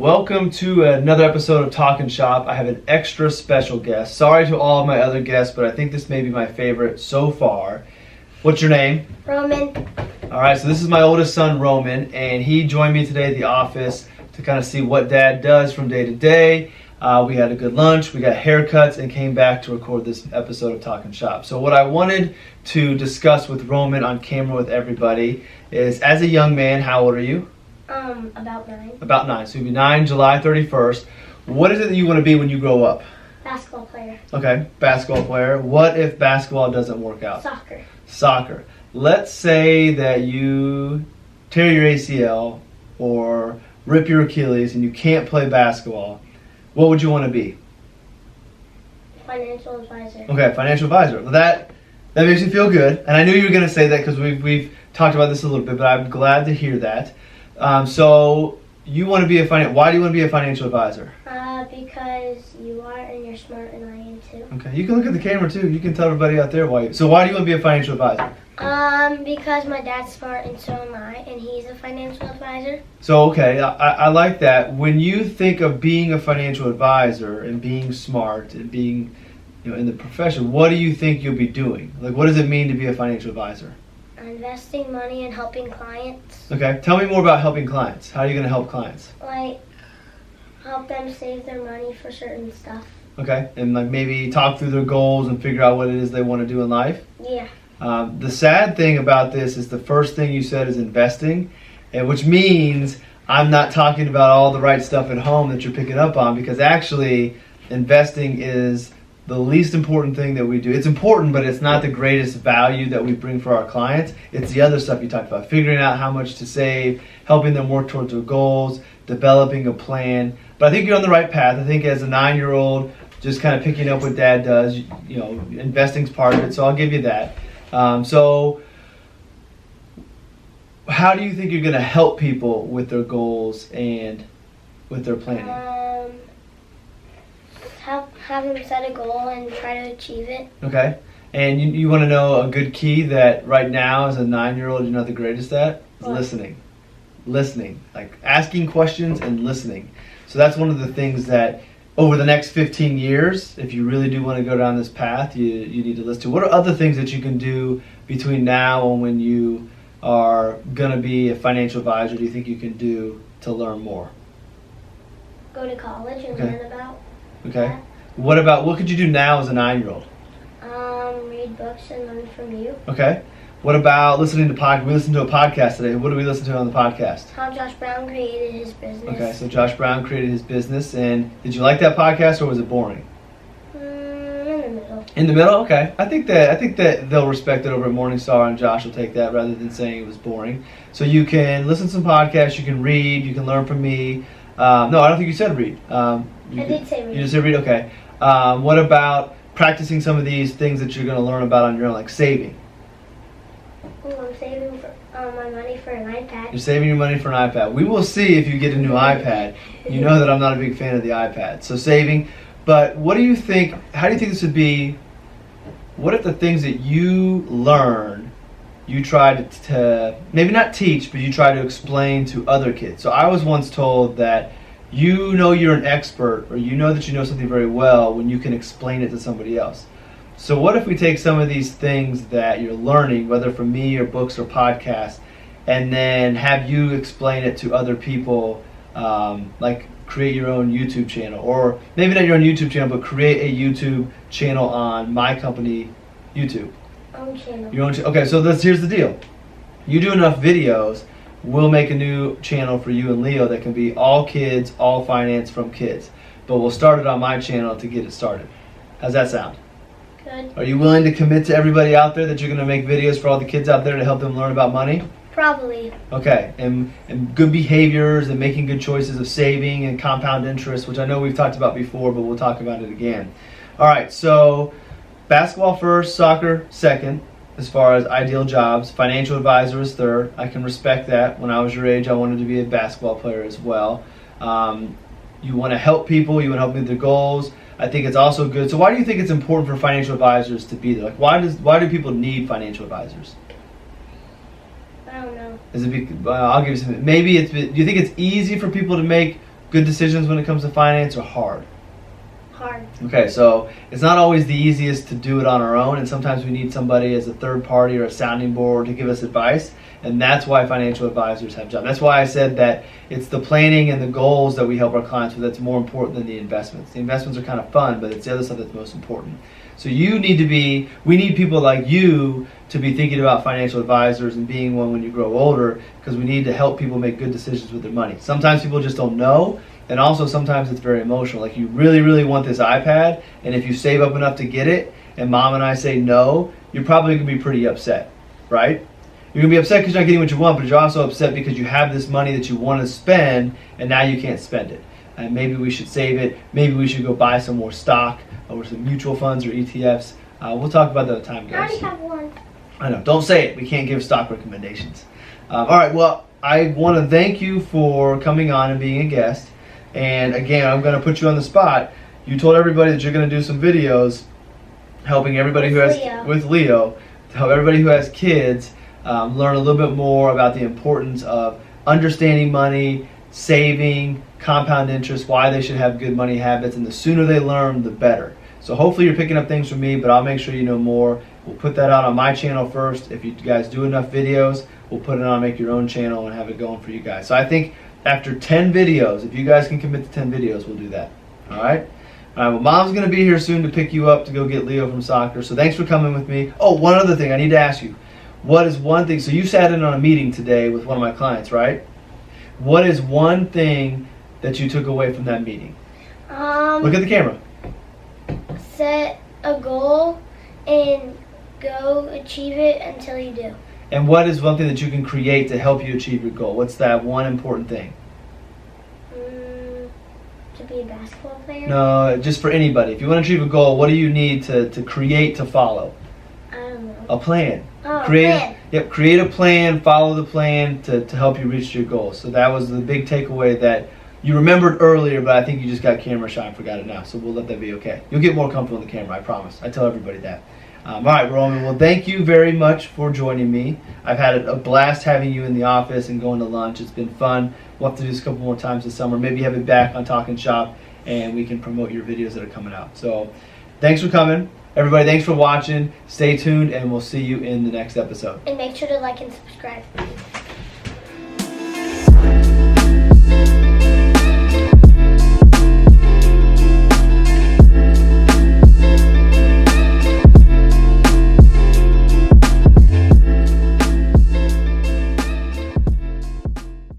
Welcome to another episode of Talkin Shop. I have an extra special guest. Sorry to all of my other guests, but I think this may be my favorite so far. What's your name? Roman. All right, so this is my oldest son, Roman, and he joined me today at the office to kind of see what Dad does from day to day. We had a good lunch, we got haircuts, and came back to record this episode of Talkin Shop. So what I wanted to discuss with Roman on camera with everybody is, as a young man, how old are you? About 9. About 9. So you'll be 9 July 31st. What is it that you want to be when you grow up? Basketball player. Okay, basketball player. What if basketball doesn't work out? Soccer. Soccer. Let's say that you tear your ACL or rip your Achilles and you can't play basketball. What would you want to be? Financial advisor. Okay, financial advisor. Well, that makes me feel good. And I knew you were going to say that because we've talked about this a little bit, but I'm glad to hear that. So you want to be why do you want to be a financial advisor? Because you are and you're smart and I am too. Okay, you can look at the camera too. You can tell everybody out there why. So why do you want to be a financial advisor? Because my dad's smart and so am I, and he's a financial advisor. So okay, I like that. When you think of being a financial advisor and being smart and being, in the profession, what do you think you'll be doing? Like, what does it mean to be a financial advisor? Investing money and helping clients. Okay, tell me more about helping clients. How are you going to help clients? Like, help them save their money for certain stuff. Okay, and like maybe talk through their goals and figure out what it is they want to do in life? Yeah. The sad thing about this is the first thing you said is investing, and which means I'm not talking about all the right stuff at home that you're picking up on, because actually investing is the least important thing that we do. It's important, but it's not the greatest value that we bring for our clients. It's the other stuff you talked about, figuring out how much to save, helping them work towards their goals, developing a plan. But I think you're on the right path. I think as a 9-year-old, just kind of picking up what Dad does, investing's part of it, so I'll give you that. So how do you think you're going to help people with their goals and with their planning? Have them set a goal and try to achieve it. Okay. And you want to know a good key that right now as a 9-year-old you're not the greatest at? What? Listening. Like asking questions and listening. So that's one of the things that over the next 15 years, if you really do want to go down this path, you need to listen to. What are other things that you can do between now and when you are going to be a financial advisor, do you think you can do to learn more? Go to college and Okay. learn about Okay. that. What could you do now as a 9-year-old? Read books and learn from you. Okay. What about listening to podcast? We listened to a podcast today. What did we listen to on the podcast? How Josh Brown created his business. Okay, so Josh Brown created his business, and did you like that podcast or was it boring? In the middle. In the middle, okay. I think that they'll respect it over at Morningstar, and Josh will take that rather than saying it was boring. So you can listen to some podcasts, you can read, you can learn from me. No, I don't think you said read. I did say read. You just said read, okay. What about practicing some of these things that you're going to learn about on your own, like saving? I'm saving my money for an iPad. You're saving your money for an iPad. We will see if you get a new iPad. You know that I'm not a big fan of the iPad. So saving. But what do you think, how do you think this would be, what if the things that you learn, you try to maybe not teach, but you try to explain to other kids? So I was once told that you know you're an expert, or you know that you know something very well when you can explain it to somebody else. So what if we take some of these things that you're learning, whether from me or books or podcasts, and then have you explain it to other people, like create your own YouTube channel, or maybe not your own YouTube channel, but create a YouTube channel on my company, YouTube. Own channel. Your own okay, so here's the deal. You do enough videos, we'll make a new channel for you and Leo that can be all kids, all finance from kids. But we'll start it on my channel to get it started. How's that sound? Good. Are you willing to commit to everybody out there that you're going to make videos for all the kids out there to help them learn about money? Probably. Okay, and good behaviors and making good choices of saving and compound interest, which I know we've talked about before, but we'll talk about it again. All right, so basketball first, soccer second, as far as ideal jobs. Financial advisor is third. I can respect that. When I was your age, I wanted to be a basketball player as well. You want to help people. You want to help them with their goals. I think it's also good. So why do you think it's important for financial advisors to be there? Like, why do people need financial advisors? I don't know. I'll give you some. Maybe do you think it's easy for people to make good decisions when it comes to finance or hard? Hard. Okay, so it's not always the easiest to do it on our own, and sometimes we need somebody as a third party or a sounding board to give us advice, and that's why financial advisors have jobs. That's why I said that it's the planning and the goals that we help our clients with that's more important than the investments. The investments are kind of fun, but it's the other stuff that's most important. So we need people like you to be thinking about financial advisors and being one when you grow older, because we need to help people make good decisions with their money. Sometimes people just don't know. And also sometimes it's very emotional. Like you really, really want this iPad, and if you save up enough to get it, and mom and I say no, you're probably going to be pretty upset, right? You're going to be upset because you're not getting what you want, but you're also upset because you have this money that you want to spend, and now you can't spend it. And maybe we should save it. Maybe we should go buy some more stock or some mutual funds or ETFs. We'll talk about that at the time, I guys. already have one. I know. Don't say it. We can't give stock recommendations. All right. Well, I want to thank you for coming on and being a guest. And again, I'm going to put you on the spot. You told everybody that you're going to do some videos helping everybody with Leo, to help everybody who has kids learn a little bit more about the importance of understanding money, saving, compound interest, why they should have good money habits, and the sooner they learn, the better. So hopefully you're picking up things from me, but I'll make sure you know more. We'll put that out on my channel first. If you guys do enough videos, we'll put it on, make your own channel, and have it going for you guys. So I think after 10 videos, if you guys can commit to 10 videos, we'll do that. All right? All right, well, mom's going to be here soon to pick you up to go get Leo from soccer. So thanks for coming with me. Oh, one other thing I need to ask you. What is one thing? So you sat in on a meeting today with one of my clients, right? What is one thing that you took away from that meeting? Look at the camera. Set a goal and go achieve it until you do. And what is one thing that you can create to help you achieve your goal? What's that one important thing? To be a basketball player? No, just for anybody. If you want to achieve a goal, what do you need to create to follow? I don't know. A plan. Oh, Create a plan, follow the plan to help you reach your goals. So that was the big takeaway that you remembered earlier, but I think you just got camera shy and forgot it now. So we'll let that be okay. You'll get more comfortable in the camera, I promise. I tell everybody that. All right, Roman. Well, thank you very much for joining me. I've had a blast having you in the office and going to lunch. It's been fun. We'll have to do this a couple more times this summer. Maybe have it back on Talkin Shop, and we can promote your videos that are coming out. So thanks for coming. Everybody, thanks for watching. Stay tuned, and we'll see you in the next episode. And make sure to like and subscribe.